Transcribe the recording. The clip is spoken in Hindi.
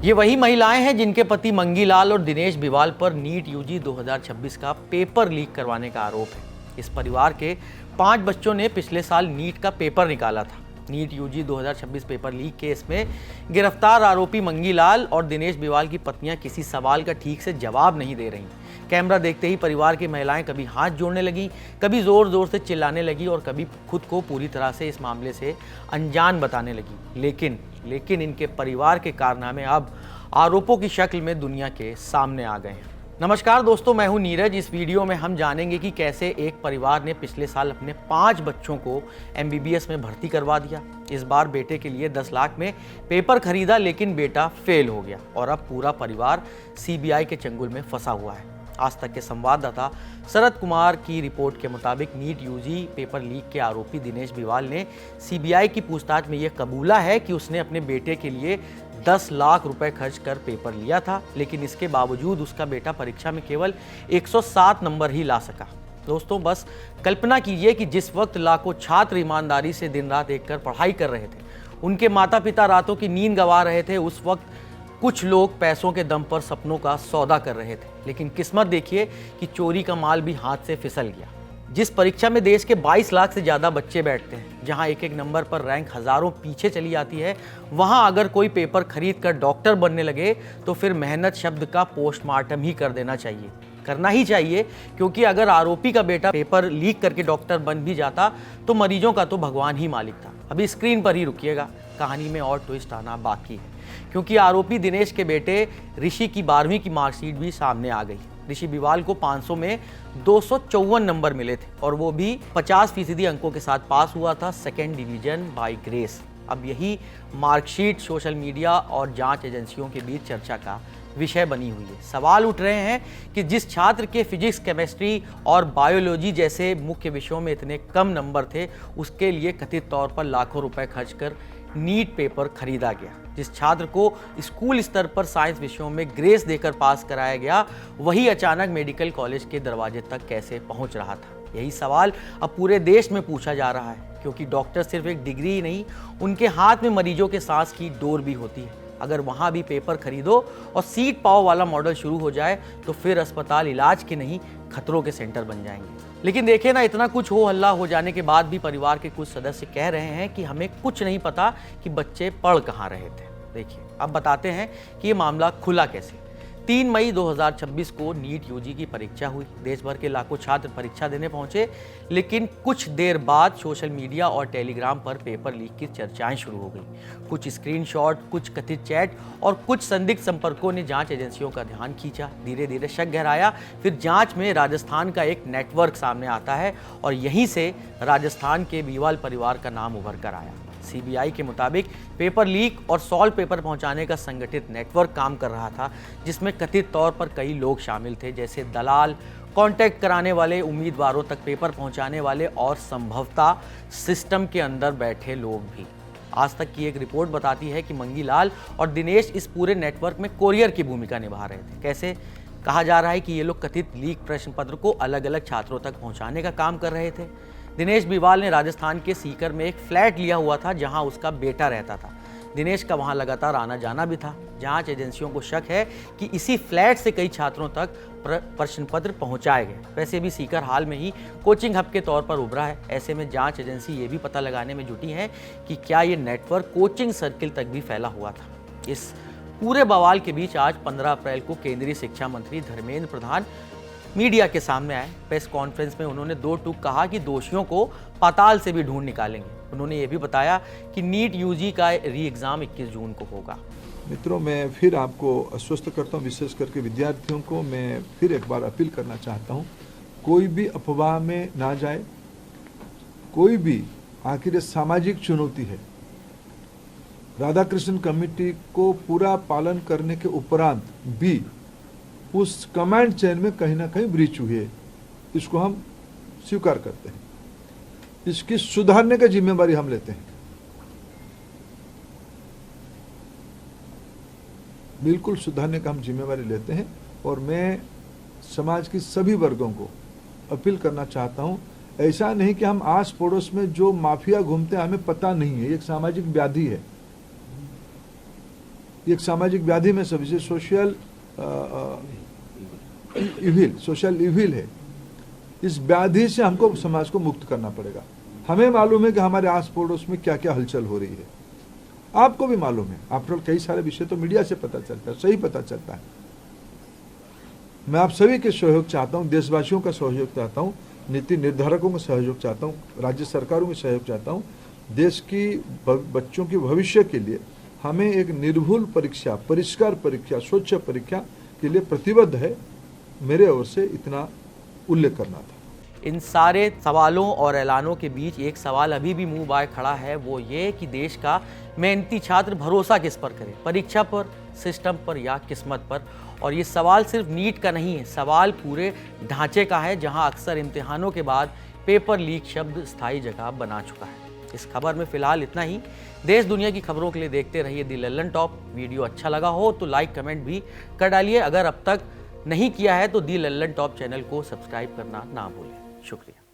ये वही महिलाएं हैं जिनके पति मंगीलाल और दिनेश बिवाल पर नीट यूजी 2026 का पेपर लीक करवाने का आरोप है। इस परिवार के 5 बच्चों ने पिछले साल नीट का पेपर निकाला था। NEET UG 2026 paper leak case में गिरफ्तार आरोपी मंगीलाल और दिनेश बिवाल की पत्नियां किसी सवाल का ठीक से जवाब नहीं दे रही। कैमरा देखते ही परिवार की महिलाएं कभी हाथ जोड़ने लगी, कभी जोर जोर से चिल्लाने लगी और कभी खुद को पूरी तरह से इस मामले से अनजान बताने लगी। लेकिन इनके परिवार के कारनामे अब आरोपों की शक्ल में दुनिया के सामने आ गए हैं। नमस्कार दोस्तों, मैं हूं नीरज। इस वीडियो में हम जानेंगे कि कैसे एक परिवार ने पिछले साल अपने 5 बच्चों को MBBS में भर्ती करवा दिया। इस बार बेटे के लिए 10 लाख में पेपर खरीदा, लेकिन बेटा फेल हो गया और अब पूरा परिवार CBI के चंगुल में फंसा हुआ है। आज तक के संवाददाता शरद कुमार की रिपोर्ट के मुताबिक नीट यूजी पेपर लीक के आरोपी दिनेश बिवाल ने CBI की पूछताछ में यह कबूला है कि उसने अपने बेटे के लिए 10 लाख रुपए खर्च कर पेपर लिया था, लेकिन इसके बावजूद उसका बेटा परीक्षा में केवल 107 नंबर ही ला सका। दोस्तों, बस कल्पना कीजिए कि जिस वक्त लाखों छात्र ईमानदारी से दिन रात एक कर पढ़ाई कर रहे थे, उनके माता पिता रातों की नींद गंवा रहे थे, उस वक्त कुछ लोग पैसों के दम पर सपनों का सौदा कर रहे थे। लेकिन किस्मत देखिए कि चोरी का माल भी हाथ से फिसल गया। जिस परीक्षा में देश के 22 लाख से ज़्यादा बच्चे बैठते हैं, जहां एक एक नंबर पर रैंक हज़ारों पीछे चली जाती है, वहां अगर कोई पेपर खरीद कर डॉक्टर बनने लगे तो फिर मेहनत शब्द का पोस्टमार्टम ही कर देना चाहिए, करना ही चाहिए। क्योंकि अगर आरोपी का बेटा पेपर लीक करके डॉक्टर बन भी जाता तो मरीजों का तो भगवान ही मालिक था। अभी स्क्रीन पर ही रुकिएगा, कहानी में और ट्विस्ट आना बाकी है, क्योंकि आरोपी दिनेश के बेटे ऋषि की 12वीं की मार्कशीट भी सामने आ गई। ऋषि बिवाल को 500 में 254 नंबर मिले थे और वो भी 50% अंकों के साथ पास हुआ था, सेकेंड डिवीजन बाय ग्रेस। अब यही मार्कशीट सोशल मीडिया और जांच एजेंसियों के बीच चर्चा का विषय बनी हुई है। सवाल उठ रहे हैं कि जिस छात्र के फिजिक्स, केमिस्ट्री और बायोलॉजी जैसे मुख्य विषयों में इतने कम नंबर थे, उसके लिए कथित तौर पर लाखों रुपए खर्च कर नीट पेपर खरीदा गया। जिस छात्र को स्कूल स्तर पर साइंस विषयों में ग्रेस देकर पास कराया गया, वही अचानक मेडिकल कॉलेज के दरवाजे तक कैसे पहुंच रहा था। यही सवाल अब पूरे देश में पूछा जा रहा है, क्योंकि डॉक्टर सिर्फ एक डिग्री ही नहीं, उनके हाथ में मरीजों के सांस की डोर भी होती है। अगर वहां भी पेपर खरीदो और सीट पाओ वाला मॉडल शुरू हो जाए तो फिर अस्पताल इलाज के नहीं, खतरों के सेंटर बन जाएंगे। लेकिन देखिए ना, इतना कुछ हो हल्ला हो जाने के बाद भी परिवार के कुछ सदस्य कह रहे हैं कि हमें कुछ नहीं पता कि बच्चे पढ़ कहाँ रहे थे। देखिए, अब बताते हैं कि ये मामला खुला कैसे। 3 मई 2026 को नीट यूजी की परीक्षा हुई। देश भर के लाखों छात्र परीक्षा देने पहुंचे, लेकिन कुछ देर बाद सोशल मीडिया और टेलीग्राम पर पेपर लीक की चर्चाएं शुरू हो गई। कुछ स्क्रीनशॉट, कुछ कथित चैट और कुछ संदिग्ध संपर्कों ने जांच एजेंसियों का ध्यान खींचा। धीरे धीरे शक गहराया। फिर जांच में राजस्थान का एक नेटवर्क सामने आता है और यहीं से राजस्थान के बिवाल परिवार का नाम उभर कर आया। CBI के मुताबिक पेपर लीक और सॉल्व पेपर पहुंचाने का संगठित नेटवर्क काम कर रहा था, जिसमें कथित तौर पर कई लोग शामिल थे, जैसे दलाल, कांटेक्ट कराने वाले, उम्मीदवारों तक पेपर पहुंचाने वाले और संभवतः सिस्टम के अंदर बैठे लोग भी। आज तक की एक रिपोर्ट बताती है कि मंगीलाल और दिनेश इस पूरे नेटवर्क में कोरियर की भूमिका निभा रहे थे। कैसे? कहा जा रहा है कि ये लोग कथित लीक प्रश्न पत्र को अलग अलग छात्रों तक पहुंचाने का काम कर रहे थे। दिनेश बिवाल ने राजस्थान के सीकर में एक फ्लैट लिया हुआ था, जहां उसका बेटा रहता था। दिनेश का वहां लगातार आना जाना भी था। जांच एजेंसियों को शक है कि इसी फ्लैट से कई छात्रों तक प्रश्न पत्र पहुंचाए गए। वैसे भी सीकर हाल में ही कोचिंग हब के तौर पर उभरा है। ऐसे में जांच एजेंसी ये भी पता लगाने में जुटी है कि क्या ये नेटवर्क कोचिंग सर्किल तक भी फैला हुआ था। इस पूरे बवाल के बीच आज 15 अप्रैल को केंद्रीय शिक्षा मंत्री धर्मेंद्र प्रधान मीडिया के सामने आए। प्रेस कॉन्फ्रेंस में उन्होंने 2 टूक कहा कि दोषियों को पाताल से भी ढूंढ निकालेंगे। उन्होंने ये भी बताया कि नीट यूजी का री एग्जाम 21 जून को होगा। मित्रों, मैं फिर आपको आश्वस्त करता हूँ, विशेष करके विद्यार्थियों को मैं फिर एक बार अपील करना चाहता हूँ, कोई भी अफवाह में ना जाए। कोई भी, आखिर ये सामाजिक चुनौती है। राधाकृष्ण कमेटी को पूरा पालन करने के उपरांत भी उस कमांड चेन में कहीं ना कहीं ब्रीच हुई है, इसको हम स्वीकार करते हैं। इसकी सुधारने की जिम्मेदारी हम लेते हैं, बिल्कुल सुधारने का हम जिम्मेदारी लेते हैं। और मैं समाज की सभी वर्गों को अपील करना चाहता हूं, ऐसा नहीं कि हम आस पड़ोस में जो माफिया घूमते हैं हमें पता नहीं है, एक सामाजिक व्याधि है। एक सामाजिक व्याधि में सब इसे सोशल इविल है। इस व्याधि से हमको समाज को मुक्त करना पड़ेगा। हमें मालूम है कि हमारे आस पड़ोस में क्या क्या हलचल हो रही है, आपको भी मालूम है। आफ्टर कई सारे विषय तो मीडिया से पता चलता है, सही पता चलता है। मैं आप सभी के सहयोग चाहता हूं, देशवासियों का सहयोग चाहता हूं, नीति निर्धारकों का सहयोग चाहता हूं, राज्य सरकारों का सहयोग चाहता हूं। देश की बच्चों के भविष्य के लिए हमें एक निर्भुल परीक्षा, परिष्कार परीक्षा, स्वच्छ परीक्षा के लिए प्रतिबद्ध है। मेरे ओर से इतना उल्लेख करना था। इन सारे सवालों और ऐलानों के बीच एक सवाल अभी भी मुंह बाय खड़ा है, वो ये कि देश का मेहनती छात्र भरोसा किस पर करे, परीक्षा पर, सिस्टम पर या किस्मत पर। और ये सवाल सिर्फ नीट का नहीं है, सवाल पूरे ढांचे का है, जहां अक्सर इम्तिहानों के बाद पेपर लीक शब्द स्थायी जगह बना चुका है। इस खबर में फिलहाल इतना ही। देश दुनिया की खबरों के लिए देखते रहिए दी लल्लन टॉप। वीडियो अच्छा लगा हो तो लाइक कमेंट भी कर डालिए। अगर अब तक नहीं किया है तो दी लल्लन टॉप चैनल को सब्सक्राइब करना ना भूलें। शुक्रिया।